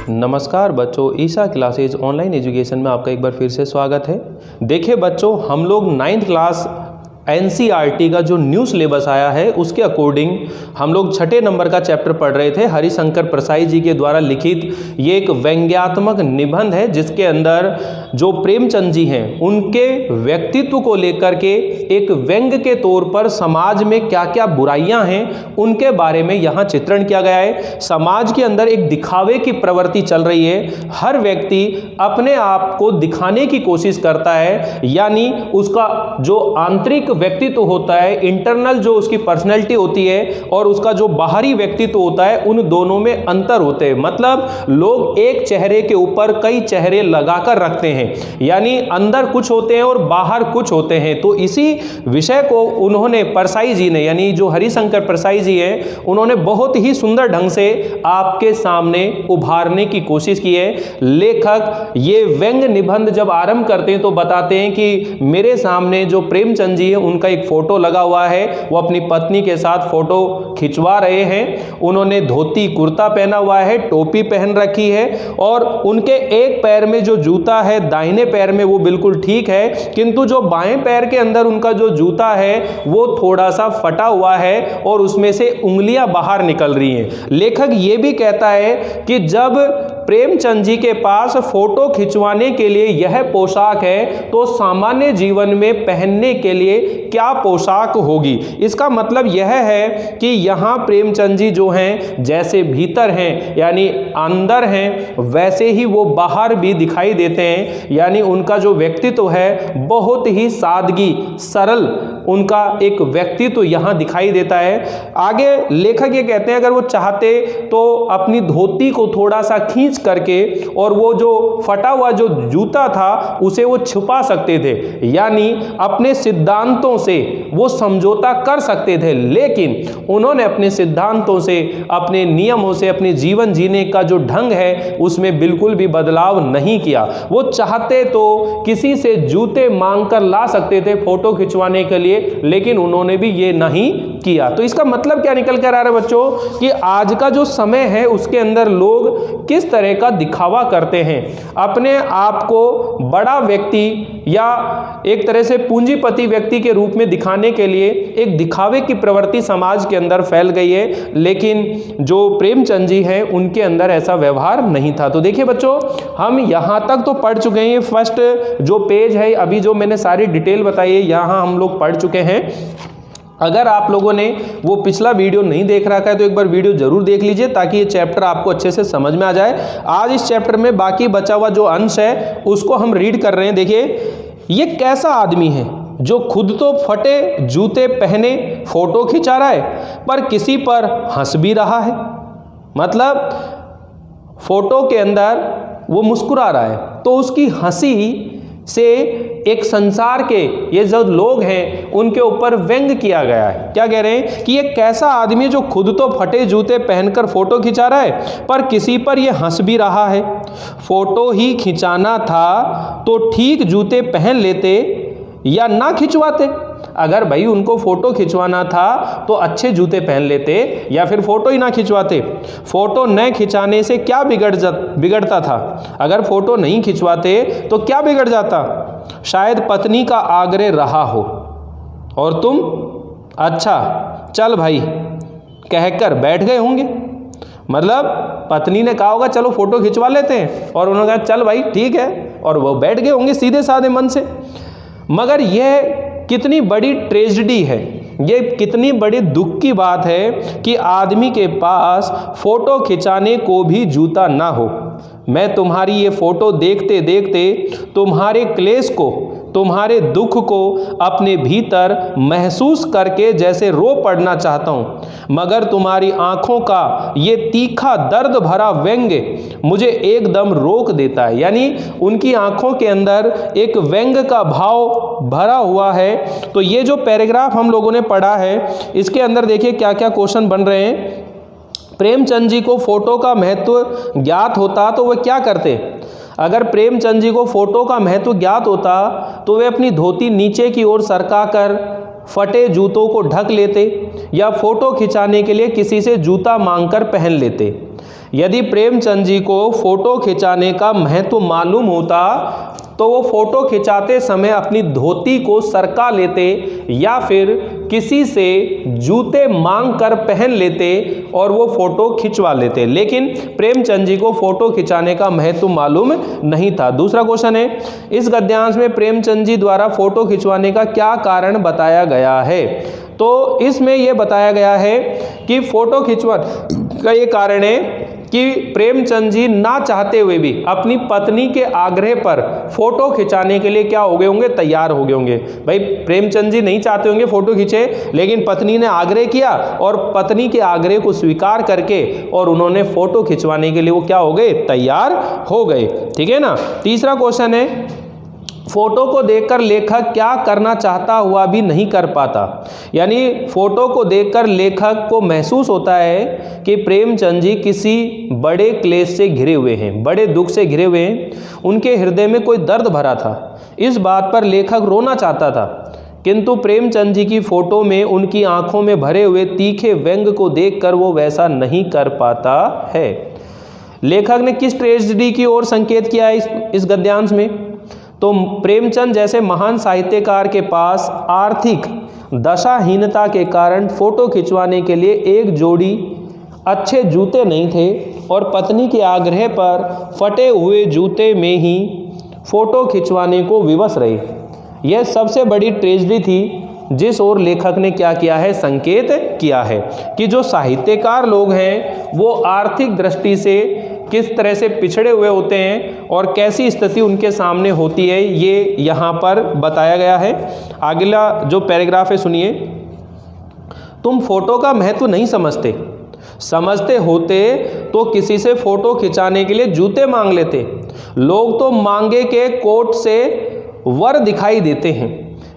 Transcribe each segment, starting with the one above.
नमस्कार बच्चों, Isha classes online education में आपका एक बार फिर से स्वागत है। देखिए बच्चों, हम लोग 9th क्लास एनसीईआरटी का जो न्यू सिलेबस आया है उसके अकॉर्डिंग हम लोग 6 नंबर का चैप्टर पढ़ रहे थे। हरिशंकर प्रसाई जी के द्वारा लिखित ये एक व्यंग्यात्मक निबंध है जिसके अंदर जो प्रेमचंद जी हैं उनके व्यक्तित्व को लेकर के एक व्यंग के तौर पर समाज में क्या क्या बुराइयां हैं उनके बारे में यहाँ चित्रण किया गया है। समाज के अंदर एक दिखावे की प्रवृत्ति चल रही है। हर व्यक्ति अपने आप को दिखाने की कोशिश करता है, यानी उसका जो आंतरिक व्यक्तित्व होता है, इंटरनल जो उसकी पर्सनैलिटी होती है और उसका जो बाहरी व्यक्तित्व होता है, उन दोनों में अंतर होते हैं। मतलब लोग एक चेहरे के ऊपर कई चेहरे लगाकर रखते हैं, यानी अंदर कुछ होते हैं और बाहर कुछ होते हैं। तो इसी विषय को उन्होंने प्रसाई जी ने, यानी जो हरिशंकर प्रसाई जी हैं, उन्होंने बहुत ही सुंदर ढंग से आपके सामने उभारने की कोशिश की है। लेखक ये व्यंग निबंध जब आरंभ करते हैं तो बताते हैं कि मेरे सामने जो प्रेमचंद जी हैं उनका एक फोटो लगा हुआ है, वो अपनी पत्नी के साथ फोटो खिंचवा रहे हैं। उन्होंने धोती कुर्ता पहना हुआ है, टोपी पहन रखी है और उनके एक पैर में जो जूता है दाहिने पैर में वो बिल्कुल ठीक है, किंतु जो बाएं पैर के अंदर उनका जो जूता है वो थोड़ा सा फटा हुआ है और उसमें से उंगलियां बाहर निकल रही हैं। लेखक ये भी कहता है कि जब प्रेमचंद जी के पास फोटो खिंचवाने के लिए यह पोशाक है तो सामान्य जीवन में पहनने के लिए क्या पोशाक होगी। इसका मतलब यह है कि यहाँ प्रेमचंद जी जो हैं जैसे भीतर हैं यानी अंदर हैं, वैसे ही वो बाहर भी दिखाई देते हैं। यानी उनका जो व्यक्तित्व है बहुत ही सादगी सरल उनका एक व्यक्तित्व यहाँ दिखाई देता है। आगे लेखक ये कहते हैं अगर वो चाहते तो अपनी धोती को थोड़ा सा खींच करके और वो जो फटा हुआ जो जूता था उसे वो छुपा सकते थे, यानी अपने सिद्धांतों से वो समझौता कर सकते थे। लेकिन उन्होंने अपने सिद्धांतों से, अपने नियमों से, अपने जीवन जीने का जो ढंग है उसमें बिल्कुल भी बदलाव नहीं किया। वो चाहते तो किसी से जूते मांग कर ला सकते थे फोटो खिंचवाने के लिए, लेकिन उन्होंने भी ये नहीं किया। तो इसका मतलब क्या निकल कर आ रहा है बच्चों कि आज का जो समय है उसके अंदर लोग किस तरह का दिखावा करते हैं। अपने आप को बड़ा व्यक्ति या एक तरह से पूंजीपति व्यक्ति के रूप में दिखाने के लिए एक दिखावे की प्रवृत्ति समाज के अंदर फैल गई है, लेकिन जो प्रेमचंद जी हैं उनके अंदर ऐसा व्यवहार नहीं था। तो देखिए बच्चों, हम यहाँ तक तो पढ़ चुके हैं। फर्स्ट जो पेज है, अभी जो मैंने सारी डिटेल बताई है यहाँ हम लोग पढ़ चुके हैं। अगर आप लोगों ने वो पिछला वीडियो नहीं देख रखा है तो एक बार वीडियो जरूर देख लीजिए ताकि ये चैप्टर आपको अच्छे से समझ में आ जाए। आज इस चैप्टर में बाकी बचा हुआ जो अंश है उसको हम रीड कर रहे हैं। देखिए, ये कैसा आदमी है जो खुद तो फटे जूते पहने फोटो खिंचा रहा है पर किसी पर हंस भी रहा है। मतलब फोटो के अंदर वो मुस्कुरा रहा है तो उसकी हंसी से एक संसार के ये जो लोग हैं उनके ऊपर व्यंग किया गया है। क्या कह रहे हैं कि ये कैसा आदमी है जो खुद तो फटे जूते पहनकर फोटो खिंचा रहा है पर किसी पर ये हंस भी रहा है। फोटो ही खिंचाना था तो ठीक जूते पहन लेते या ना खिंचवाते। अगर भाई उनको फोटो खिंचवाना था तो अच्छे जूते पहन लेते या फिर फोटो ही ना खिंचवाते। फोटो न खिंचाने से क्या बिगड़ता था? अगर फोटो नहीं खिंचवाते तो क्या बिगड़ जाता? शायद पत्नी का आग्रह रहा हो और तुम अच्छा चल भाई कहकर बैठ गए होंगे। मतलब पत्नी ने कहा होगा चलो फोटो खिंचवा लेते हैं और उन्होंने कहा चल भाई ठीक है, और वो बैठ गए होंगे सीधे साधे मन से। मगर यह कितनी बड़ी ट्रेजेडी है, ये कितनी बड़ी दुख की बात है कि आदमी के पास फोटो खिंचाने को भी जूता ना हो। मैं तुम्हारी ये फोटो देखते देखते तुम्हारे क्लेश को, तुम्हारे दुख को अपने भीतर महसूस करके जैसे रो पड़ना चाहता हूँ, मगर तुम्हारी आंखों का ये तीखा दर्द भरा व्यंग्य मुझे एकदम रोक देता है। यानी उनकी आंखों के अंदर एक व्यंग्य का भाव भरा हुआ है। तो ये जो पैराग्राफ हम लोगों ने पढ़ा है इसके अंदर देखिए क्या क्या क्वेश्चन बन रहे हैं। प्रेमचंद जी को फोटो का महत्व ज्ञात होता तो वह क्या करते? अगर प्रेमचंद जी को फोटो का महत्व ज्ञात होता तो वे अपनी धोती नीचे की ओर सरका कर फटे जूतों को ढक लेते या फोटो खिंचाने के लिए किसी से जूता मांगकर पहन लेते। यदि प्रेमचंद जी को फोटो खिंचाने का महत्व मालूम होता तो वो फोटो खिंचाते समय अपनी धोती को सरका लेते या फिर किसी से जूते मांग कर पहन लेते और वो फोटो खिंचवा लेते, लेकिन प्रेमचंद जी को फोटो खिंचाने का महत्व मालूम नहीं था। दूसरा क्वेश्चन है, इस गद्यांश में प्रेमचंद जी द्वारा फोटो खिंचवाने का क्या कारण बताया गया है? तो इसमें यह बताया गया है कि फोटो खिंचवाने का ये कारण है कि प्रेमचंद जी ना चाहते हुए भी अपनी पत्नी के आग्रह पर फोटो खिंचाने के लिए क्या हो गए होंगे, तैयार हो गए होंगे। भाई प्रेमचंद जी नहीं चाहते होंगे फोटो खींचे, लेकिन पत्नी ने आग्रह किया और पत्नी के आग्रह को स्वीकार करके और उन्होंने फोटो खिंचवाने के लिए वो क्या हो गए, तैयार हो गए। ठीक है ना। तीसरा क्वेश्चन है, फोटो को देखकर लेखक क्या करना चाहता हुआ भी नहीं कर पाता। यानी फोटो को देखकर लेखक को महसूस होता है कि प्रेमचंद जी किसी बड़े क्लेश से घिरे हुए हैं, बड़े दुख से घिरे हुए हैं, उनके हृदय में कोई दर्द भरा था। इस बात पर लेखक रोना चाहता था, किंतु प्रेमचंद जी की फोटो में उनकी आंखों में भरे हुए तीखे व्यंग को देखकर वो वैसा नहीं कर पाता है। लेखक ने किस ट्रेजेडी की ओर संकेत किया है इस गद्यांश में? तो प्रेमचंद जैसे महान साहित्यकार के पास आर्थिक दशाहीनता के कारण फोटो खिंचवाने के लिए एक जोड़ी अच्छे जूते नहीं थे और पत्नी के आग्रह पर फटे हुए जूते में ही फोटो खिंचवाने को विवश रहे। यह सबसे बड़ी ट्रेजेडी थी जिस ओर लेखक ने क्या किया है, संकेत किया है कि जो साहित्यकार लोग हैं वो आर्थिक दृष्टि से किस तरह से पिछड़े हुए होते हैं और कैसी स्थिति उनके सामने होती है, ये यहाँ पर बताया गया है। अगला जो पैराग्राफ है सुनिए, तुम फोटो का महत्व नहीं समझते, समझते होते तो किसी से फोटो खिंचाने के लिए जूते मांग लेते। लोग तो मांगे के कोट से वर दिखाई देते हैं,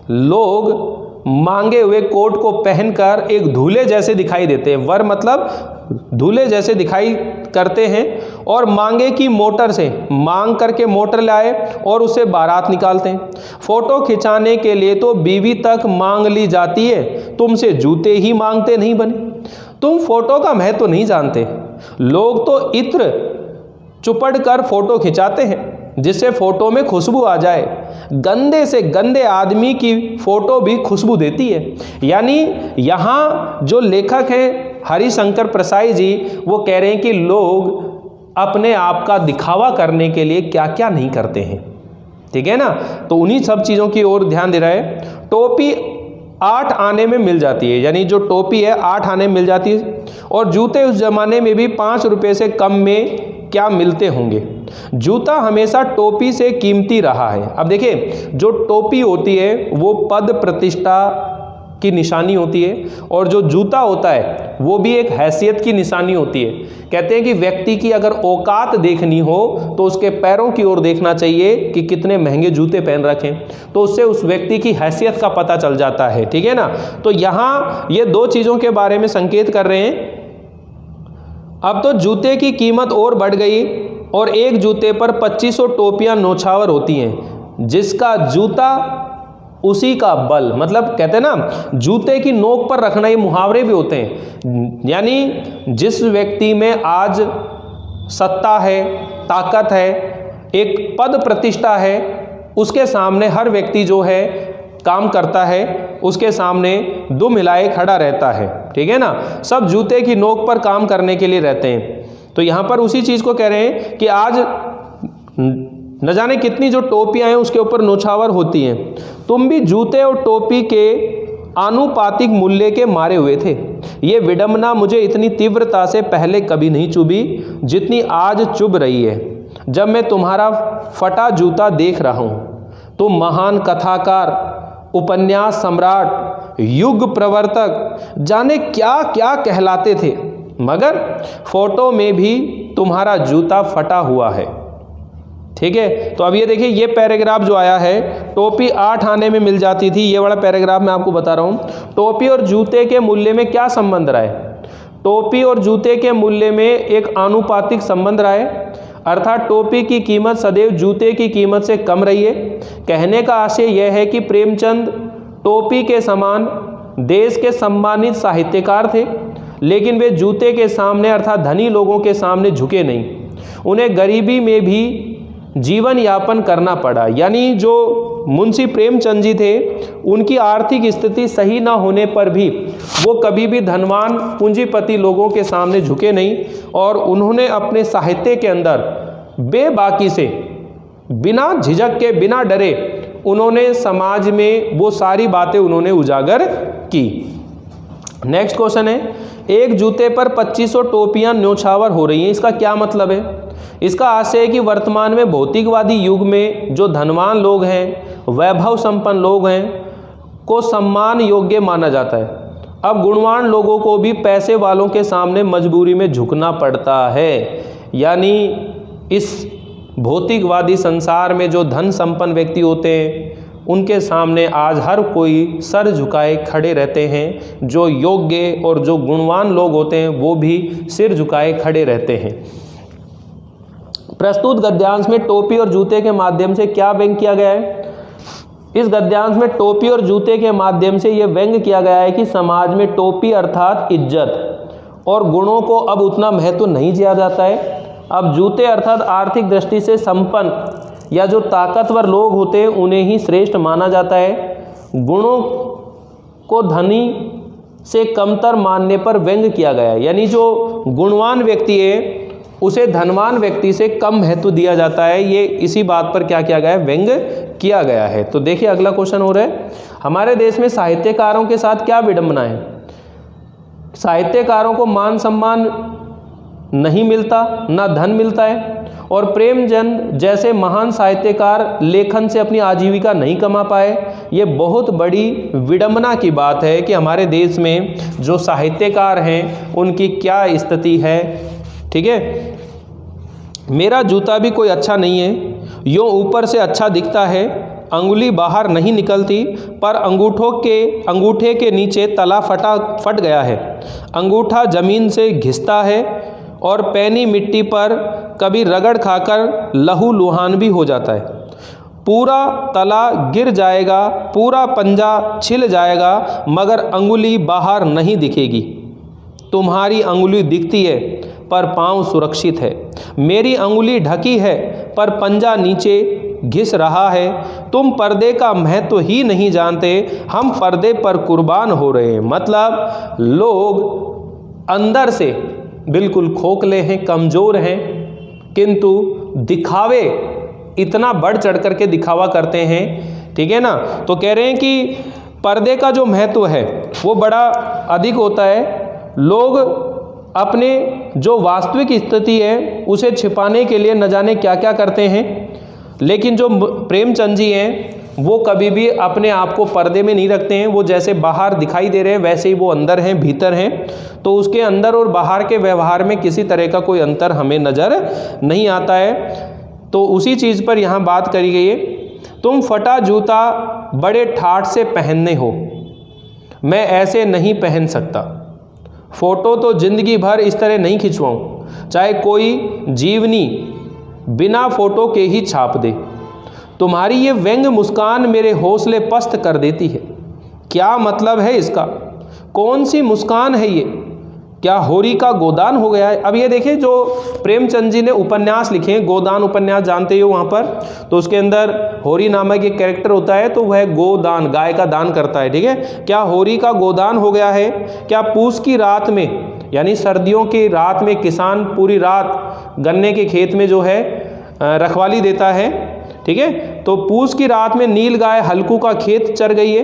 लोग मांगे हुए कोट को पहनकर एक दूल्हे जैसे दिखाई देते हैं। वर मतलब दूल्हे जैसे दिखाई करते हैं और मांगे की मोटर से मांग करके मोटर लाए और उसे बारात निकालते हैं। फोटो खिंचाने के लिए तो बीवी तक मांग ली जाती है, तुमसे जूते ही मांगते नहीं बने। तुम फोटो का महत्व नहीं जानते। लोग तो इत्र चुपड़ कर फोटो खिंचाते हैं जिससे फोटो में खुशबू आ जाए। गंदे से गंदे आदमी की फोटो भी खुशबू देती है। यानी यहाँ जो लेखक हैं हरिशंकर प्रसाई जी, वो कह रहे हैं कि लोग अपने आप का दिखावा करने के लिए क्या क्या नहीं करते हैं। ठीक है ना। तो उन्हीं सब चीज़ों की ओर ध्यान दे रहा है। टोपी 8 आने में मिल जाती है, यानी जो टोपी है 8 आने में मिल जाती है, और जूते उस जमाने में भी 5 रुपये से कम में क्या मिलते होंगे। जूता हमेशा टोपी से कीमती रहा है। अब देखिए, जो टोपी होती है वो पद प्रतिष्ठा की निशानी होती है और जो जूता होता है वो भी एक हैसियत की निशानी होती है। कहते हैं कि व्यक्ति की अगर औकात देखनी हो तो उसके पैरों की ओर देखना चाहिए कि कितने महंगे जूते पहन रखें, तो उससे उस व्यक्ति की हैसियत का पता चल जाता है। ठीक है ना। तो यहाँ ये 2 चीज़ों के बारे में संकेत कर रहे हैं। अब तो जूते की कीमत और बढ़ गई और एक जूते पर 2500 टोपियाँ नौछावर होती हैं। जिसका जूता उसी का बल, मतलब कहते हैं ना जूते की नोक पर रखना, ये मुहावरे भी होते हैं। यानी जिस व्यक्ति में आज सत्ता है, ताकत है, एक पद प्रतिष्ठा है, उसके सामने हर व्यक्ति जो है काम करता है, उसके सामने दुम हिलाए खड़ा रहता है। ठीक है ना। सब जूते की नोक पर काम करने के लिए रहते हैं। तो यहाँ पर उसी चीज़ को कह रहे हैं कि आज न जाने कितनी जो टोपियाँ हैं उसके ऊपर नौछावर होती हैं। तुम भी जूते और टोपी के आनुपातिक मूल्य के मारे हुए थे। ये विडंबना मुझे इतनी तीव्रता से पहले कभी नहीं चुभी जितनी आज चुभ रही है जब मैं तुम्हारा फटा जूता देख रहा हूँ। तुम महान कथाकार, उपन्यास सम्राट, युग प्रवर्तक, जाने क्या क्या कहलाते थे, मगर फोटो में भी तुम्हारा जूता फटा हुआ है। ठीक है। तो अब ये देखिए, ये पैराग्राफ जो आया है, टोपी 8 आने में मिल जाती थी, ये वाला पैराग्राफ मैं आपको बता रहा हूँ। टोपी और जूते के मूल्य में क्या संबंध रहा है? टोपी और जूते के मूल्य में एक आनुपातिक संबंध रहा है, अर्थात टोपी की कीमत सदैव जूते की कीमत से कम रही है। कहने का आशय यह है कि प्रेमचंद टोपी के समान देश के सम्मानित साहित्यकार थे, लेकिन वे जूते के सामने अर्थात धनी लोगों के सामने झुके नहीं। उन्हें गरीबी में भी जीवन यापन करना पड़ा। यानी जो मुंशी प्रेमचंद जी थे, उनकी आर्थिक स्थिति सही ना होने पर भी वो कभी भी धनवान पूंजीपति लोगों के सामने झुके नहीं और उन्होंने अपने साहित्य के अंदर बेबाकी से, बिना झिझक के, बिना डरे उन्होंने समाज में वो सारी बातें उन्होंने उजागर की। नेक्स्ट क्वेश्चन है, एक जूते पर 2500 टोपियां न्योछावर हो रही हैं, इसका क्या मतलब है? इसका आशय है कि वर्तमान में भौतिकवादी युग में जो धनवान लोग हैं, वैभव संपन्न लोग हैं, को सम्मान योग्य माना जाता है। अब गुणवान लोगों को भी पैसे वालों के सामने मजबूरी में झुकना पड़ता है। यानी इस भौतिकवादी संसार में जो धन संपन्न व्यक्ति होते हैं, उनके सामने आज हर कोई सर झुकाए खड़े रहते हैं। जो योग्य और जो गुणवान लोग होते हैं वो भी सिर झुकाए खड़े रहते हैं। प्रस्तुत गद्यांश में टोपी और जूते के माध्यम से क्या व्यंग किया गया है? इस गद्यांश में टोपी और जूते के माध्यम से यह व्यंग किया गया है कि समाज में टोपी अर्थात इज्जत और गुणों को अब उतना महत्व नहीं दिया जाता है। अब जूते अर्थात आर्थिक दृष्टि से संपन्न या जो ताकतवर लोग होते हैं उन्हें ही श्रेष्ठ माना जाता है। गुणों को धनी से कमतर मानने पर व्यंग किया गया है। यानी जो गुणवान व्यक्ति है उसे धनवान व्यक्ति से कम महत्व दिया जाता है। ये इसी बात पर क्या किया गया है? व्यंग किया गया है। तो देखिए अगला क्वेश्चन हो रहा है, हमारे देश में साहित्यकारों के साथ क्या विडंबना है? साहित्यकारों को मान सम्मान नहीं मिलता, ना धन मिलता है, और प्रेमचंद जैसे महान साहित्यकार लेखन से अपनी आजीविका नहीं कमा पाए। ये बहुत बड़ी विडंबना की बात है कि हमारे देश में जो साहित्यकार हैं उनकी क्या स्थिति है। ठीक है, मेरा जूता भी कोई अच्छा नहीं है, यूँ ऊपर से अच्छा दिखता है, अंगुली बाहर नहीं निकलती, पर अंगूठे के नीचे तला फट गया है, अंगूठा जमीन से घिसता है और पैनी मिट्टी पर कभी रगड़ खाकर लहू लुहान भी हो जाता है। पूरा तला गिर जाएगा, पूरा पंजा छिल जाएगा, मगर अंगुली बाहर नहीं दिखेगी। तुम्हारी अंगुली दिखती है पर पाँव सुरक्षित है, मेरी अंगुली ढकी है पर पंजा नीचे घिस रहा है। तुम पर्दे का महत्व ही नहीं जानते, हम पर्दे पर कुर्बान हो रहे हैं। मतलब लोग अंदर से बिल्कुल खोखले हैं, कमज़ोर हैं, किंतु दिखावे इतना बढ़ चढ़ करके दिखावा करते हैं। ठीक है ना, तो कह रहे हैं कि पर्दे का जो महत्व है वो बड़ा अधिक होता है। लोग अपने जो वास्तविक स्थिति है उसे छिपाने के लिए न जाने क्या क्या करते हैं, लेकिन जो प्रेमचंद जी हैं वो कभी भी अपने आप को पर्दे में नहीं रखते हैं। वो जैसे बाहर दिखाई दे रहे हैं वैसे ही वो अंदर हैं, भीतर हैं। तो उसके अंदर और बाहर के व्यवहार में किसी तरह का कोई अंतर हमें नज़र नहीं आता है। तो उसी चीज़ पर यहाँ बात करी गई है। तुम फटा जूता बड़े ठाठ से पहनने हो, मैं ऐसे नहीं पहन सकता। फ़ोटो तो ज़िंदगी भर इस तरह नहीं खिंचवाऊँ, चाहे कोई जीवनी बिना फ़ोटो के ही छाप दे। तुम्हारी ये व्यंग मुस्कान मेरे हौसले पस्त कर देती है। क्या मतलब है इसका? कौन सी मुस्कान है ये? क्या होरी का गोदान हो गया है? अब ये देखिए, जो प्रेमचंद जी ने उपन्यास लिखे हैं, गोदान उपन्यास जानते हो वहाँ पर, तो उसके अंदर होरी नामक एक कैरेक्टर होता है, तो वह गोदान, गाय का दान करता है। ठीक है, क्या होरी का गोदान हो गया है? क्या पूस की रात में, यानी सर्दियों की रात में किसान पूरी रात गन्ने के खेत में जो है रखवाली देता है। ठीक है, तो पूस की रात में नील गाय हल्कू का खेत चर गई है।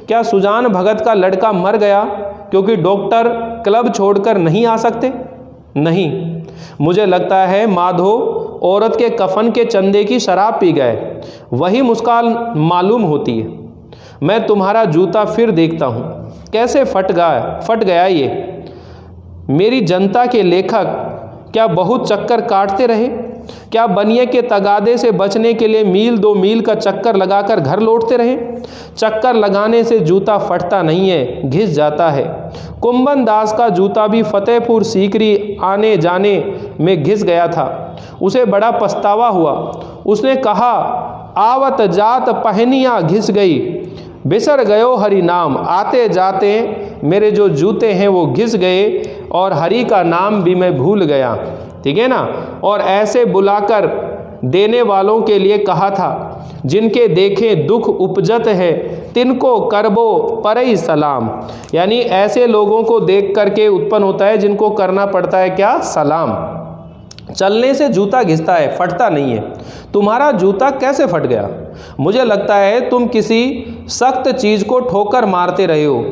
क्या सुजान भगत का लड़का मर गया क्योंकि डॉक्टर क्लब छोड़कर नहीं आ सकते? नहीं, मुझे लगता है माधो औरत के कफन के चंदे की शराब पी गए, वही मुस्कान मालूम होती है। मैं तुम्हारा जूता फिर देखता हूँ, कैसे फट गया ये। मेरी जनता के लेखक क्या बहुत चक्कर काटते रहे? क्या बनिए के तगादे से बचने के लिए मील 2 मील का चक्कर लगाकर घर लौटते रहे? चक्कर लगाने से जूता फटता नहीं है, घिस जाता है। कुंभन दास का जूता भी फतेहपुर सीकरी आने जाने में घिस गया था, उसे बड़ा पछतावा हुआ। उसने कहा, आवत जात पहनियाँ घिस गई, बिसर गयो हरि नाम, आते जाते मेरे जो जूते हैं वो घिस गए और हरि का नाम भी मैं भूल गया। ठीक है ना। और ऐसे बुलाकर देने वालों के लिए कहा था, जिनके देखे दुख उपजत है तिनको करबो परई सलाम। यानी ऐसे लोगों को देख करके उत्पन्न होता है जिनको करना पड़ता है क्या, सलाम। चलने से जूता घिसता है, फटता नहीं है। तुम्हारा जूता कैसे फट गया? मुझे लगता है तुम किसी सख्त चीज़ को ठोकर मारते रहे हो।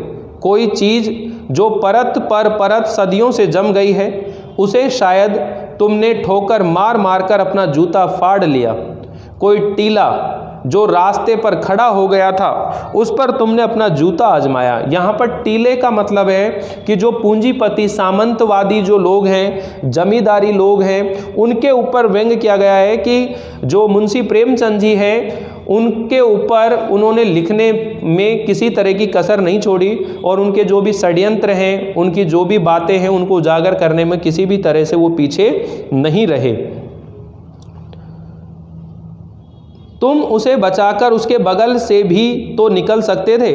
कोई चीज़ जो परत पर परत सदियों से जम गई है, उसे शायद तुमने ठोकर मार मार कर अपना जूता फाड़ लिया। कोई टीला जो रास्ते पर खड़ा हो गया था, उस पर तुमने अपना जूता आजमाया। यहाँ पर टीले का मतलब है कि जो पूंजीपति सामंतवादी जो लोग हैं, जमींदारी लोग हैं, उनके ऊपर व्यंग किया गया है कि जो मुंशी प्रेमचंद जी हैं उनके ऊपर उन्होंने लिखने में किसी तरह की कसर नहीं छोड़ी और उनके जो भी षड्यंत्र हैं, उनकी जो भी बातें हैं, उनको उजागर करने में किसी भी तरह से वो पीछे नहीं रहे। तुम उसे बचाकर उसके बगल से भी तो निकल सकते थे,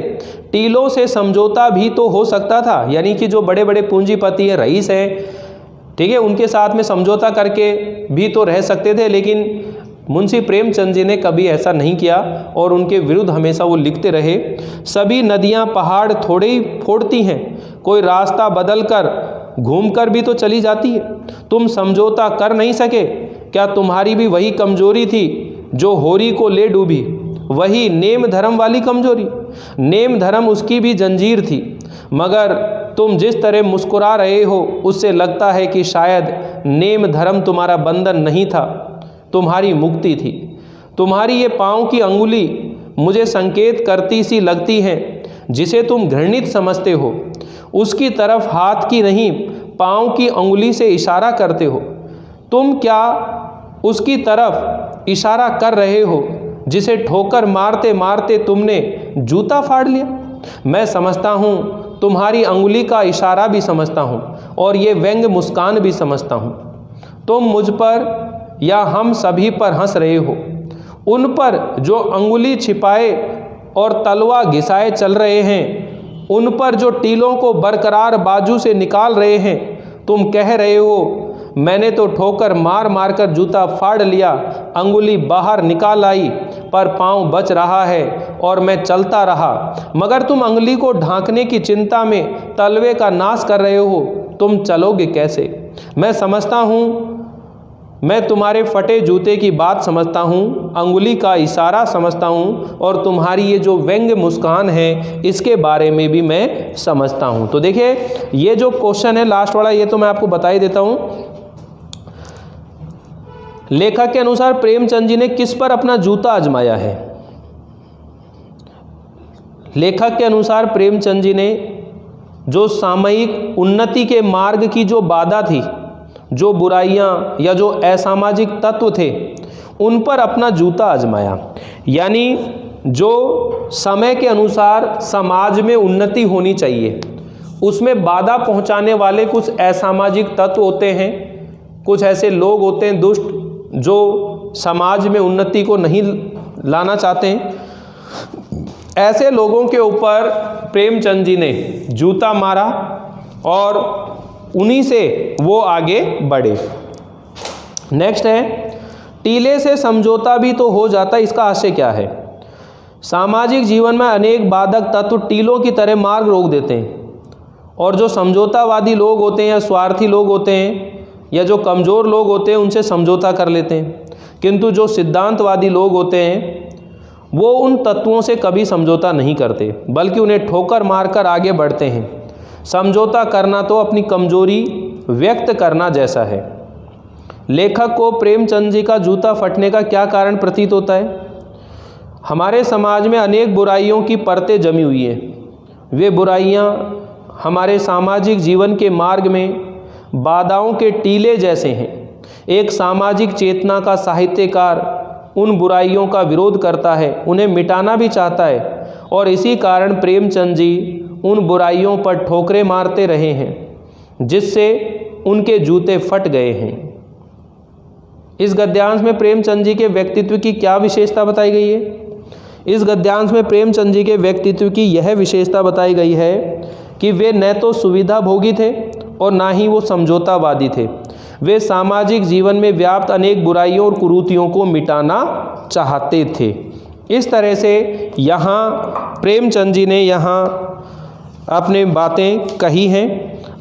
टीलों से समझौता भी तो हो सकता था। यानी कि जो बड़े बड़े पूंजीपति हैं, रईस हैं, ठीक है, उनके साथ में समझौता करके भी तो रह सकते थे, लेकिन मुंशी प्रेमचंद जी ने कभी ऐसा नहीं किया और उनके विरुद्ध हमेशा वो लिखते रहे। सभी नदियाँ पहाड़ थोड़े ही फोड़ती हैं, कोई रास्ता बदल कर घूम कर भी तो चली जाती है। तुम समझौता कर नहीं सके, क्या तुम्हारी भी वही कमजोरी थी जो होरी को ले डूबी, वही नेम धर्म वाली कमजोरी? नेम धर्म उसकी भी जंजीर थी, मगर तुम जिस तरह मुस्कुरा रहे हो उससे लगता है कि शायद नेम धर्म तुम्हारा बंधन नहीं था, तुम्हारी मुक्ति थी। तुम्हारी ये पाँव की अंगुली मुझे संकेत करती सी लगती है, जिसे तुम घृणित समझते हो, उसकी तरफ हाथ की नहीं पाँव की अंगुली से इशारा करते हो। तुम क्या उसकी तरफ इशारा कर रहे हो जिसे ठोकर मारते मारते तुमने जूता फाड़ लिया? मैं समझता हूँ, तुम्हारी अंगुली का इशारा भी समझता हूँ और ये व्यंग मुस्कान भी समझता हूँ। तुम मुझ पर या हम सभी पर हंस रहे हो, उन पर जो अंगुली छिपाए और तलवा घिसाए चल रहे हैं, उन पर जो टीलों को बरकरार बाजू से निकाल रहे हैं। तुम कह रहे हो मैंने तो ठोकर मार मार कर जूता फाड़ लिया, अंगुली बाहर निकाल आई, पर पाँव बच रहा है और मैं चलता रहा। मगर तुम अंगुली को ढांकने की चिंता में तलवे का नाश कर रहे हो, तुम चलोगे कैसे? मैं समझता हूँ, मैं तुम्हारे फटे जूते की बात समझता हूँ, अंगुली का इशारा समझता हूँ और तुम्हारी ये जो व्यंग मुस्कान है इसके बारे में भी मैं समझता हूँ। तो देखिए ये जो क्वेश्चन है लास्ट वाला, ये तो मैं आपको बता ही देता हूँ। लेखक के अनुसार प्रेमचंद जी ने किस पर अपना जूता आजमाया है? लेखक के अनुसार प्रेमचंद जी ने जो सामयिक उन्नति के मार्ग की जो बाधा थी, जो बुराइयां या जो असामाजिक तत्व थे, उन पर अपना जूता आजमाया। यानी जो समय के अनुसार समाज में उन्नति होनी चाहिए, उसमें बाधा पहुंचाने वाले कुछ असामाजिक तत्व होते हैं, कुछ ऐसे लोग होते हैं दुष्ट, जो समाज में उन्नति को नहीं लाना चाहते हैं। ऐसे लोगों के ऊपर प्रेमचंद जी ने जूता मारा और उन्हीं से वो आगे बढ़े। नेक्स्ट है, टीले से समझौता भी तो हो जाता, इसका आशय क्या है? सामाजिक जीवन में अनेक बाधक तत्व टीलों की तरह मार्ग रोक देते हैं और जो समझौतावादी लोग होते हैं या स्वार्थी लोग होते हैं या जो कमज़ोर लोग होते हैं उनसे समझौता कर लेते हैं, किंतु जो सिद्धांतवादी लोग होते हैं वो उन तत्वों से कभी समझौता नहीं करते, बल्कि उन्हें ठोकर मारकर आगे बढ़ते हैं। समझौता करना तो अपनी कमजोरी व्यक्त करना जैसा है। लेखक को प्रेमचंद जी का जूता फटने का क्या कारण प्रतीत होता है? हमारे समाज में अनेक बुराइयों की परतें जमी हुई हैं। वे बुराइयां हमारे सामाजिक जीवन के मार्ग में बाधाओं के टीले जैसे हैं। एक सामाजिक चेतना का साहित्यकार उन बुराइयों का विरोध करता है, उन्हें मिटाना भी चाहता है, और इसी कारण प्रेमचंद जी उन बुराइयों पर ठोकरें मारते रहे हैं जिससे उनके जूते फट गए हैं। इस गद्यांश में प्रेमचंद जी के व्यक्तित्व की क्या विशेषता बताई गई है? इस गद्यांश में प्रेमचंद जी के व्यक्तित्व की यह विशेषता बताई गई है कि वे न तो सुविधा भोगी थे और ना ही वो समझौतावादी थे। वे सामाजिक जीवन में व्याप्त अनेक बुराइयों और कुरीतियों को मिटाना चाहते थे। इस तरह से यहाँ प्रेमचंद जी ने यहाँ अपने बातें कही हैं।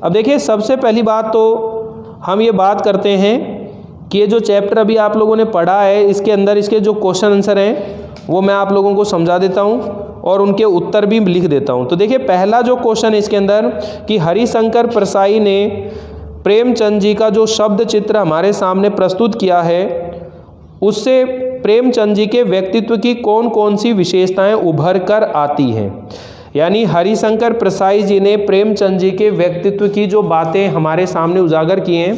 अब देखिए, सबसे पहली बात तो हम ये बात करते हैं कि ये जो चैप्टर अभी आप लोगों ने पढ़ा है, इसके अंदर इसके जो क्वेश्चन आंसर हैं वो मैं आप लोगों को समझा देता हूँ और उनके उत्तर भी लिख देता हूँ। तो देखिए, पहला जो क्वेश्चन है इसके अंदर कि हरिशंकर परसाई ने प्रेमचंद जी का जो शब्द चित्र हमारे सामने प्रस्तुत किया है, उससे प्रेमचंद जी के व्यक्तित्व की कौन कौन सी विशेषताएं उभर कर आती हैं। यानी हरिशंकर परसाई जी ने प्रेमचंद जी के व्यक्तित्व की जो बातें हमारे सामने उजागर की हैं,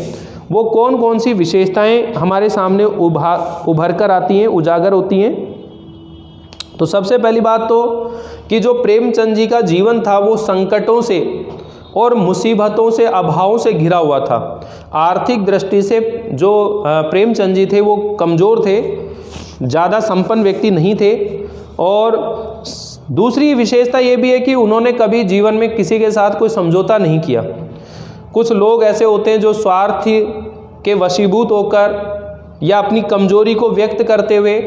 वो कौन कौन सी विशेषताएं हमारे सामने उभर कर आती हैं, उजागर होती हैं। तो सबसे पहली बात तो कि जो प्रेमचंद जी का जीवन था वो संकटों से और मुसीबतों से, अभावों से घिरा हुआ था। आर्थिक दृष्टि से जो प्रेमचंद जी थे वो कमज़ोर थे, ज़्यादा संपन्न व्यक्ति नहीं थे। और दूसरी विशेषता ये भी है कि उन्होंने कभी जीवन में किसी के साथ कोई समझौता नहीं किया। कुछ लोग ऐसे होते हैं जो स्वार्थ के वशीभूत होकर या अपनी कमजोरी को व्यक्त करते हुए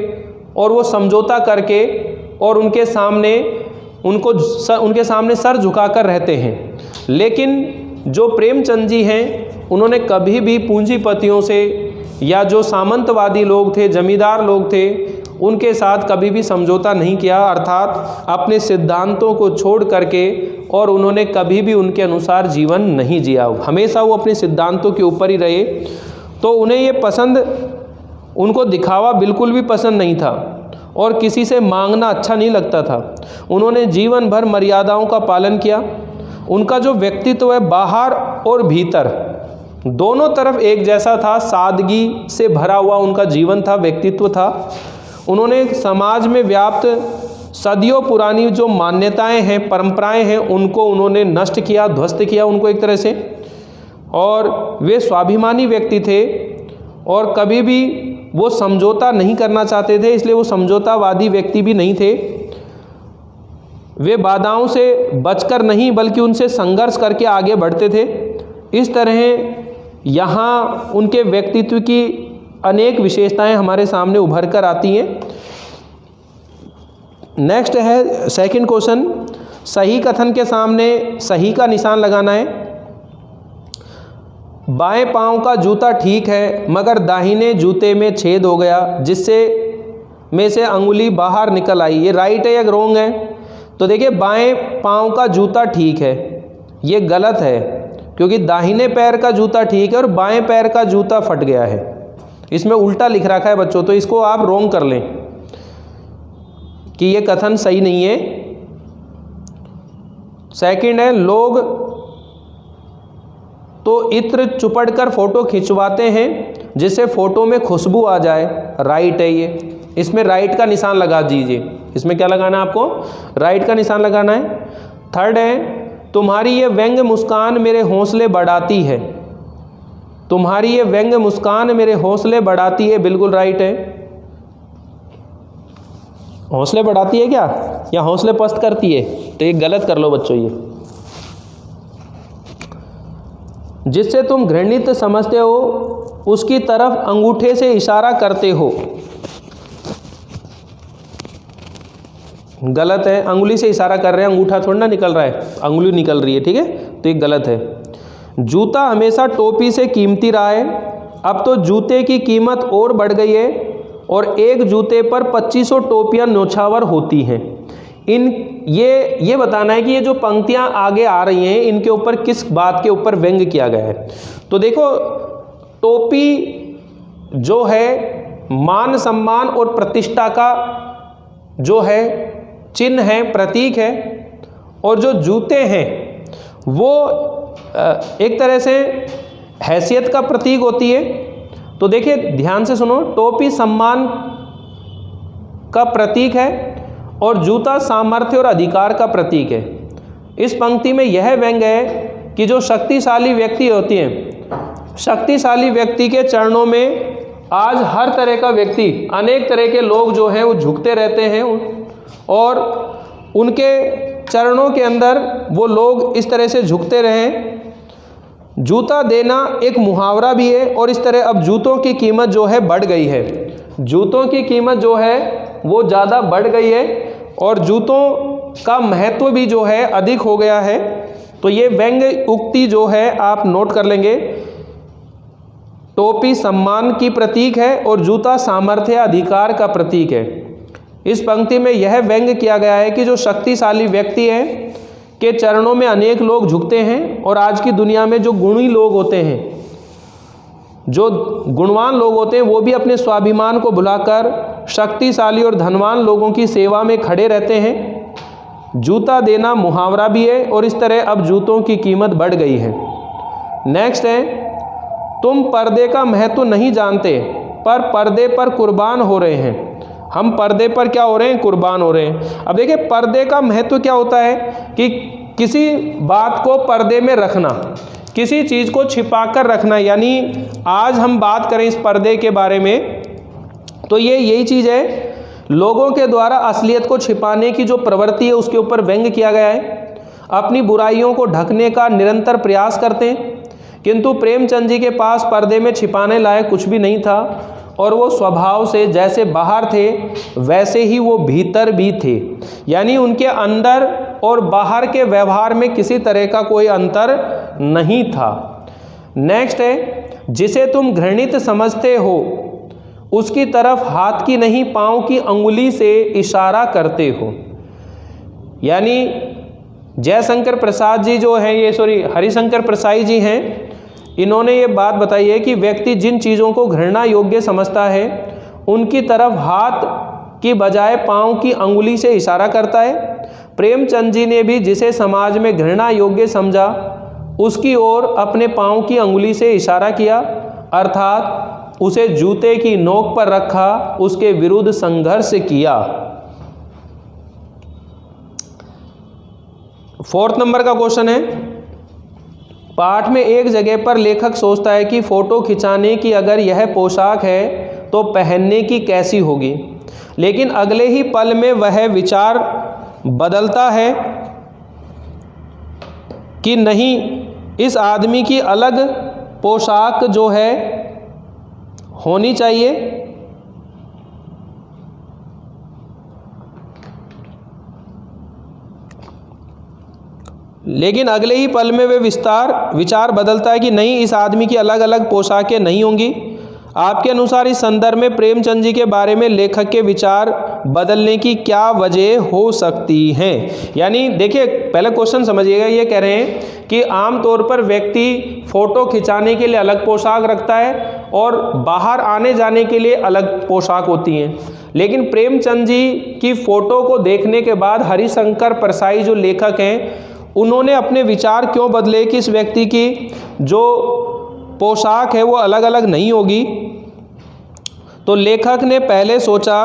और वो समझौता करके और उनके सामने सर झुकाकर रहते हैं। लेकिन जो प्रेमचंद जी हैं, उन्होंने कभी भी पूंजीपतियों से या जो सामंतवादी लोग थे, जमींदार लोग थे, उनके साथ कभी भी समझौता नहीं किया, अर्थात अपने सिद्धांतों को छोड़ करके, और उन्होंने कभी भी उनके अनुसार जीवन नहीं जिया। हमेशा वो अपने सिद्धांतों के ऊपर ही रहे। तो उन्हें ये पसंद, उनको दिखावा बिल्कुल भी पसंद नहीं था और किसी से मांगना अच्छा नहीं लगता था। उन्होंने जीवन भर मर्यादाओं का पालन किया। उनका जो व्यक्तित्व है, बाहर और भीतर दोनों तरफ एक जैसा था, सादगी से भरा हुआ उनका जीवन था, व्यक्तित्व था। उन्होंने समाज में व्याप्त सदियों पुरानी जो मान्यताएं हैं, परंपराएं हैं, उनको उन्होंने नष्ट किया, ध्वस्त किया उनको एक तरह से। और वे स्वाभिमानी व्यक्ति थे और कभी भी वो समझौता नहीं करना चाहते थे, इसलिए वो समझौतावादी व्यक्ति भी नहीं थे। वे बाधाओं से बचकर नहीं बल्कि उनसे संघर्ष करके आगे बढ़ते थे। इस तरह यहाँ उनके व्यक्तित्व की अनेक विशेषताएं हमारे सामने उभर कर आती हैं। नेक्स्ट है सेकंड क्वेश्चन, सही कथन के सामने सही का निशान लगाना है। बाएं पांव का जूता ठीक है मगर दाहिने जूते में छेद हो गया जिससे में से अंगुली बाहर निकल आई, ये राइट है या रॉन्ग है? तो देखिए, बाएं पांव का जूता ठीक है, ये गलत है, क्योंकि दाहिने पैर का जूता ठीक है और बाएं पैर का जूता फट गया है। इसमें उल्टा लिख रखा है बच्चों, तो इसको आप रॉन्ग कर लें कि ये कथन सही नहीं है। सेकंड है, लोग तो इत्र चुपड़ कर फोटो खिंचवाते हैं जिससे फोटो में खुशबू आ जाए, राइट है ये। इसमें राइट का निशान लगा दीजिए। इसमें क्या लगाना है आपको? राइट का निशान लगाना है। थर्ड है, तुम्हारी ये व्यंग्य मुस्कान मेरे हौसले बढ़ाती है। तुम्हारी ये व्यंग्य मुस्कान मेरे हौसले बढ़ाती है, बिल्कुल राइट है। हौसले बढ़ाती है क्या, या हौसले पस्त करती है? तो ये गलत कर लो बच्चों। ये जिससे तुम घृणित समझते हो उसकी तरफ अंगूठे से इशारा करते हो, गलत है। अंगुली से इशारा कर रहे हैं, अंगूठा थोड़ा ना निकल रहा है, अंगुली निकल रही है, ठीक है, तो ये गलत है। जूता हमेशा टोपी से कीमती रहा है, अब तो जूते की कीमत और बढ़ गई है और एक जूते पर 2500 टोपियां न्योछावर होती हैं। ये बताना है कि ये जो पंक्तियां आगे आ रही हैं इनके ऊपर किस बात के ऊपर व्यंग्य किया गया है। तो देखो, टोपी जो है मान सम्मान और प्रतिष्ठा का जो है चिन्ह है, प्रतीक है, और जो जूते हैं वो एक तरह से हैसियत का प्रतीक होती है। तो देखिए ध्यान से सुनो, टोपी सम्मान का प्रतीक है और जूता सामर्थ्य और अधिकार का प्रतीक है। इस पंक्ति में यह व्यंग्य है कि जो शक्तिशाली व्यक्ति होती हैं, शक्तिशाली व्यक्ति के चरणों में आज हर तरह का व्यक्ति, अनेक तरह के लोग जो हैं वो झुकते रहते हैं, और उनके चरणों के अंदर वो लोग इस तरह से झुकते रहें। जूता देना एक मुहावरा भी है और इस तरह अब जूतों की कीमत जो है बढ़ गई है, जूतों की कीमत जो है वो ज़्यादा बढ़ गई है और जूतों का महत्व भी जो है अधिक हो गया है। तो ये व्यंग्य उक्ति जो है आप नोट कर लेंगे। टोपी सम्मान की प्रतीक है और जूता सामर्थ्य अधिकार का प्रतीक है। इस पंक्ति में यह व्यंग्य किया गया है कि जो शक्तिशाली व्यक्ति है के चरणों में अनेक लोग झुकते हैं और आज की दुनिया में जो गुणी लोग होते हैं, जो गुणवान लोग होते हैं, वो भी अपने स्वाभिमान को भुलाकर शक्तिशाली और धनवान लोगों की सेवा में खड़े रहते हैं। जूता देना मुहावरा भी है और इस तरह अब जूतों की कीमत बढ़ गई है। नेक्स्ट है, तुम पर्दे का महत्व नहीं जानते पर पर्दे पर कुर्बान हो रहे हैं। हम पर्दे पर क्या हो रहे हैं? कुर्बान हो रहे हैं। अब देखिए पर्दे का महत्व क्या होता है कि किसी बात को पर्दे में रखना, किसी चीज़ को छिपा कर रखना। यानी आज हम बात करें इस पर्दे के बारे में तो ये यही चीज़ है, लोगों के द्वारा असलियत को छिपाने की जो प्रवृत्ति है उसके ऊपर व्यंग्य किया गया है। अपनी बुराइयों को ढकने का निरंतर प्रयास करते हैं, किंतु प्रेमचंद जी के पास पर्दे में छिपाने लायक कुछ भी नहीं था और वो स्वभाव से जैसे बाहर थे वैसे ही वो भीतर भी थे। यानी उनके अंदर और बाहर के व्यवहार में किसी तरह का कोई अंतर नहीं था। नेक्स्ट है, जिसे तुम घृणित समझते हो उसकी तरफ हाथ की नहीं पाँव की अंगुली से इशारा करते हो। यानी जयशंकर प्रसाद जी जो हैं, हरिशंकर प्रसाई जी हैं, इन्होंने ये बात बताई है कि व्यक्ति जिन चीज़ों को घृणा योग्य समझता है उनकी तरफ हाथ की बजाय पाँव की अंगुली से इशारा करता है। प्रेमचंद जी ने भी जिसे समाज में घृणा योग्य समझा उसकी ओर अपने पाँव की अंगुली से इशारा किया, अर्थात उसे जूते की नोक पर रखा, उसके विरुद्ध संघर्ष किया। 4 नंबर का क्वेश्चन है, पाठ में एक जगह पर लेखक सोचता है कि फ़ोटो खिंचाने की अगर यह पोशाक है तो पहनने की कैसी होगी, लेकिन अगले ही पल में वह विचार बदलता है कि नहीं, इस आदमी की अलग पोशाक जो है होनी चाहिए। लेकिन अगले ही पल में वह विचार बदलता है कि नहीं, इस आदमी की अलग अलग पोशाकें नहीं होंगी। आपके अनुसार इस संदर्भ में प्रेमचंद जी के बारे में लेखक के विचार बदलने की क्या वजह हो सकती हैं? यानी देखिए पहले क्वेश्चन समझिएगा, ये कह रहे हैं कि आमतौर पर व्यक्ति फ़ोटो खिंचाने के लिए अलग पोशाक रखता है और बाहर आने जाने के लिए अलग पोशाक होती हैं। लेकिन प्रेमचंद जी की फ़ोटो को देखने के बाद हरिशंकर परसाई जो लेखक हैं उन्होंने अपने विचार क्यों बदले कि इस व्यक्ति की जो पोशाक है वो अलग अलग नहीं होगी। तो लेखक ने पहले सोचा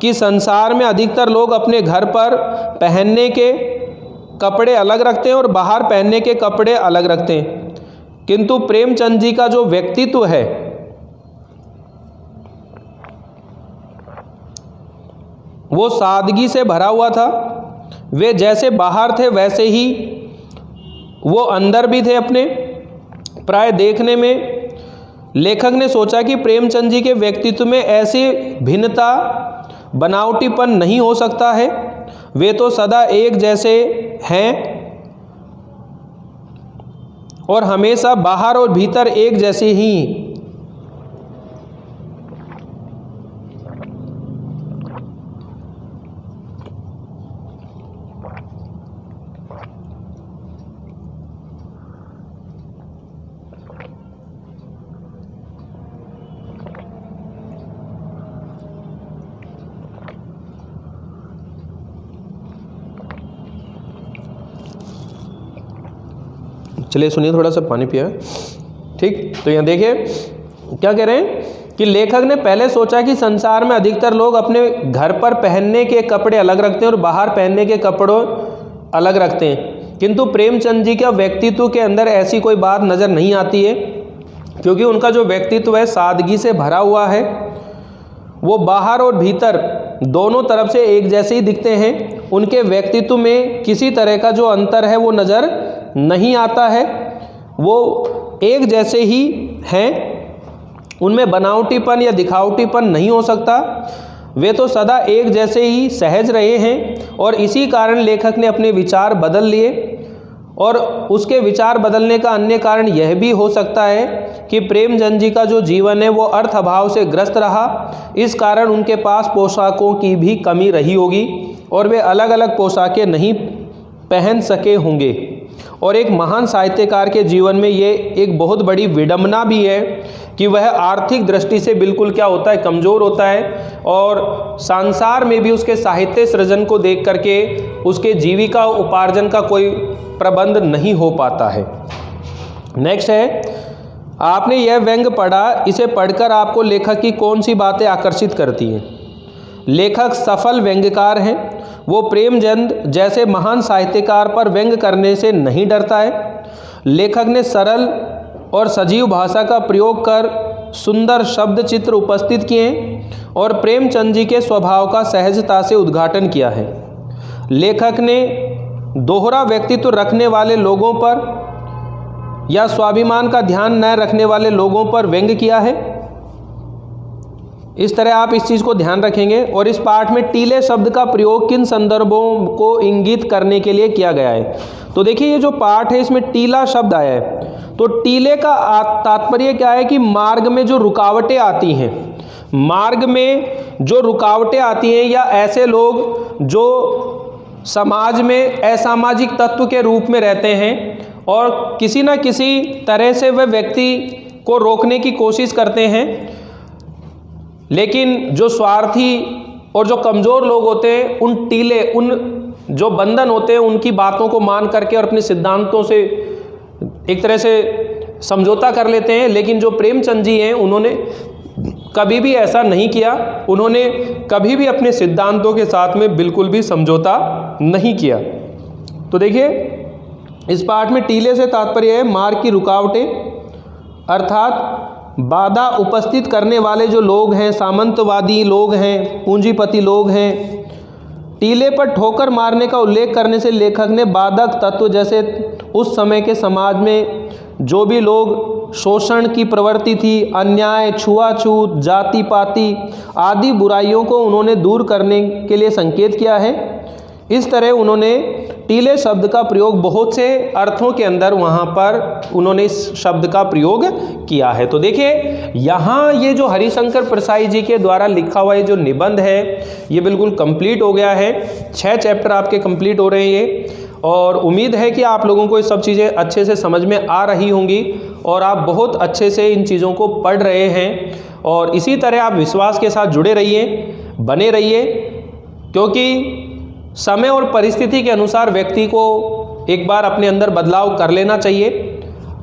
कि संसार में अधिकतर लोग अपने घर पर पहनने के कपड़े अलग रखते हैं और बाहर पहनने के कपड़े अलग रखते हैं, किंतु प्रेमचंद जी का जो व्यक्तित्व है वो सादगी से भरा हुआ था। वे जैसे बाहर थे वैसे ही वो अंदर भी थे अपने। प्राय देखने में लेखक ने सोचा कि प्रेमचंद जी के व्यक्तित्व में ऐसी भिन्नता बनावटीपन नहीं हो सकता है, वे तो सदा एक जैसे हैं और हमेशा बाहर और भीतर एक जैसे ही। चलिए सुनिए, थोड़ा सा पानी पिया। ठीक, तो यहाँ देखिए क्या कह रहे हैं कि लेखक ने पहले सोचा कि संसार में अधिकतर लोग अपने घर पर पहनने के कपड़े अलग रखते हैं और बाहर पहनने के कपड़ों अलग रखते हैं, किंतु प्रेमचंद जी का व्यक्तित्व के अंदर ऐसी कोई बात नज़र नहीं आती है, क्योंकि उनका जो व्यक्तित्व है सादगी से भरा हुआ है। वो बाहर और भीतर दोनों तरफ से एक जैसे ही दिखते हैं, उनके व्यक्तित्व में किसी तरह का जो अंतर है वो नज़र नहीं आता है, वो एक जैसे ही हैं, उनमें बनावटीपन या दिखावटीपन नहीं हो सकता, वे तो सदा एक जैसे ही सहज रहे हैं। और इसी कारण लेखक ने अपने विचार बदल लिए। और उसके विचार बदलने का अन्य कारण यह भी हो सकता है कि प्रेमचंद जी का जो जीवन है वो अर्थ अभाव से ग्रस्त रहा, इस कारण उनके पास पोशाकों की भी कमी रही होगी और वे अलग अलग पोशाकें नहीं पहन सके होंगे। और एक महान साहित्यकार के जीवन में ये एक बहुत बड़ी विडंबना भी है कि वह आर्थिक दृष्टि से बिल्कुल क्या होता है, कमज़ोर होता है, और संसार में भी उसके साहित्य सृजन को देख करके उसके जीविका उपार्जन का कोई प्रबंध नहीं हो पाता है। नेक्स्ट है, आपने यह व्यंग पढ़ा, इसे पढ़कर आपको लेखक की कौन सी बातें आकर्षित करती हैं? लेखक सफल व्यंग्यकार हैं, वो प्रेमचंद जैसे महान साहित्यकार पर व्यंग करने से नहीं डरता है। लेखक ने सरल और सजीव भाषा का प्रयोग कर सुंदर शब्द चित्र उपस्थित किए और प्रेमचंद जी के स्वभाव का सहजता से उद्घाटन किया है। लेखक ने दोहरा व्यक्तित्व रखने वाले लोगों पर या स्वाभिमान का ध्यान न रखने वाले लोगों पर व्यंग किया है। इस तरह आप इस चीज़ को ध्यान रखेंगे। और इस पाठ में टीले शब्द का प्रयोग किन संदर्भों को इंगित करने के लिए किया गया है? तो देखिए, ये जो पाठ है इसमें टीला शब्द आया है, तो टीले का तात्पर्य क्या है कि मार्ग में जो रुकावटें आती हैं, मार्ग में जो रुकावटें आती हैं या ऐसे लोग जो समाज में असामाजिक तत्व के रूप में रहते हैं और किसी न किसी तरह से वह व्यक्ति को रोकने की कोशिश करते हैं, लेकिन जो स्वार्थी और जो कमज़ोर लोग होते हैं उन टीले, उन जो बंधन होते हैं उनकी बातों को मान करके और अपने सिद्धांतों से एक तरह से समझौता कर लेते हैं। लेकिन जो प्रेमचंद जी हैं उन्होंने कभी भी ऐसा नहीं किया, उन्होंने कभी भी अपने सिद्धांतों के साथ में बिल्कुल भी समझौता नहीं किया। तो देखिए, इस पाठ में टीले से तात्पर्य है मार्ग की रुकावटें, अर्थात बाधा उपस्थित करने वाले जो लोग हैं, सामंतवादी लोग हैं, पूंजीपति लोग हैं। टीले पर ठोकर मारने का उल्लेख करने से लेखक ने बाधक तत्व जैसे उस समय के समाज में जो भी लोग शोषण की प्रवृत्ति थी, अन्याय, छुआछूत, जाति पाति आदि बुराइयों को उन्होंने दूर करने के लिए संकेत किया है। इस तरह उन्होंने टीले शब्द का प्रयोग बहुत से अर्थों के अंदर वहाँ पर उन्होंने इस शब्द का प्रयोग किया है। तो देखिए, यहाँ ये जो हरिशंकर प्रसाई जी के द्वारा लिखा हुआ ये जो निबंध है ये बिल्कुल कंप्लीट हो गया है। 6 चैप्टर आपके कंप्लीट हो रहे हैं ये, और उम्मीद है कि आप लोगों को ये सब चीज़ें अच्छे से समझ में आ रही होंगी और आप बहुत अच्छे से इन चीज़ों को पढ़ रहे हैं। और इसी तरह आप विश्वास के साथ जुड़े रहिए, बने रहिए, क्योंकि समय और परिस्थिति के अनुसार व्यक्ति को एक बार अपने अंदर बदलाव कर लेना चाहिए।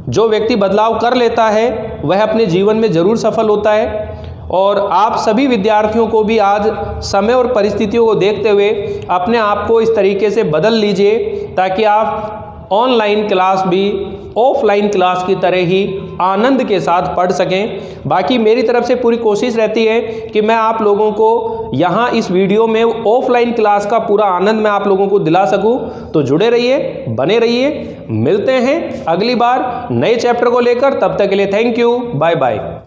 जो व्यक्ति बदलाव कर लेता है वह अपने जीवन में ज़रूर सफल होता है। और आप सभी विद्यार्थियों को भी आज समय और परिस्थितियों को देखते हुए अपने आप को इस तरीके से बदल लीजिए ताकि आप ऑनलाइन क्लास भी ऑफलाइन क्लास की तरह ही आनंद के साथ पढ़ सकें। बाकी मेरी तरफ से पूरी कोशिश रहती है कि मैं आप लोगों को यहाँ इस वीडियो में ऑफलाइन क्लास का पूरा आनंद मैं आप लोगों को दिला सकूँ। तो जुड़े रहिए, बने रहिए, मिलते हैं अगली बार नए चैप्टर को लेकर। तब तक के लिए थैंक यू, बाय बाय।